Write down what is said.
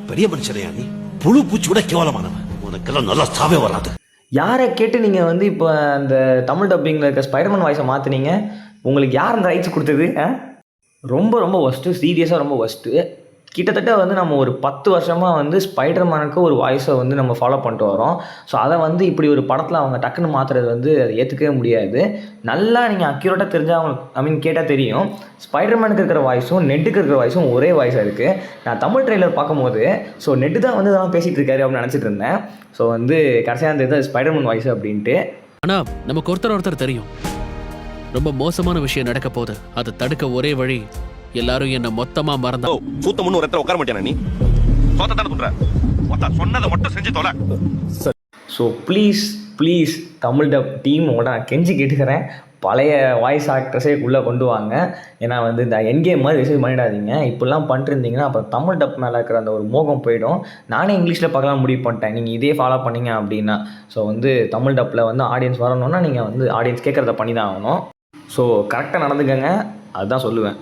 பெரிய மனுஷனையா நீ? புழு பூச்சி கூட கேவலமானவன். உனக்கெல்லாம் நல்லா சாவே வராது. யாரை கேட்டு நீங்கள் வந்து இப்போ அந்த தமிழ் டப்பிங்கில் இருக்க ஸ்பைடர்மேன் வாய்ஸை மாற்றினீங்க? உங்களுக்கு யார் அந்த ரைட்ஸ் கொடுத்தது? ரொம்ப ரொம்ப ஒஸ்ட்டு, சீரியஸாக ரொம்ப ஒஸ்ட்டு. கிட்டத்தட்ட வந்து நம்ம ஒரு 10 வருஷமாக வந்து ஸ்பைடர்மேனுக்கு ஒரு வாய்ஸை வந்து நம்ம ஃபாலோ பண்ணிட்டு வரோம். ஸோ அதை வந்து இப்படி ஒரு படத்தில் அவங்க டக்குன்னு மாற்றுறது வந்து அதை ஏற்றுக்கவே முடியாது. நல்லா நீங்கள் அக்யூரேட்டாக தெரிஞ்சால் அவங்களுக்கு கேட்டால் தெரியும். ஸ்பைடர்மேனுக்கு இருக்கிற வாய்ஸும் நெட்டுக்கு இருக்கிற வாய்ஸும் ஒரே வாய்ஸாக இருக்குது. நான் தமிழ் ட்ரெய்லர் பார்க்கும்போது ஸோ நெட்டு தான் வந்து இதெல்லாம் பேசிகிட்டு இருக்காரு அப்படின்னு நினச்சிட்டு இருந்தேன். ஸோ வந்து கடைசியாக அந்த இது ஸ்பைடர்மேன் வாய்ஸ் அப்படின்ட்டு. ஆனால் நமக்கு ஒருத்தர் தெரியும், ரொம்ப மோசமான விஷயம் நடக்க போகுது. அதை தடுக்க ஒரே வழி, எல்லாரும் என்ன மொத்தமா மறந்தா. சூத்தமுன்னு ஒரு இடத்துல உட்கார மாட்டேனா நீ? சோத்தத்தான துண்ற. சொன்னதை மட்டும் செஞ்சு தொலை. So please Tamil dub team உங்கள்கிட்ட நான் கெஞ்சி கேட்டுக்கிறேன், பழைய வாய்ஸ் ஆக்ட்ரஸே உள்ளே கொண்டு வாங்க. ஏன்னா வந்து இந்த என் கேம் மாதிரி ரிசீவ் பண்ணிடாதீங்க. இப்படிலாம் பண்ணிருந்தீங்கன்னா அப்புறம் தமிழ் டப் மேலே இருக்கிற அந்த ஒரு மோகம் போயிடும். நானே இங்கிலீஷில் பார்க்கலாம் முடிவு பண்ணிட்டேன், நீங்கள் இதே ஃபாலோ பண்ணீங்க அப்படின்னா. ஸோ வந்து தமிழ் டப்பில் வந்து ஆடியன்ஸ் வரணுன்னா நீங்கள் வந்து ஆடியன்ஸ் கேட்குறத பண்ணி தான் ஆகணும். ஸோ கரெக்டாக நடந்துக்கங்க, அதுதான் சொல்லுவேன்.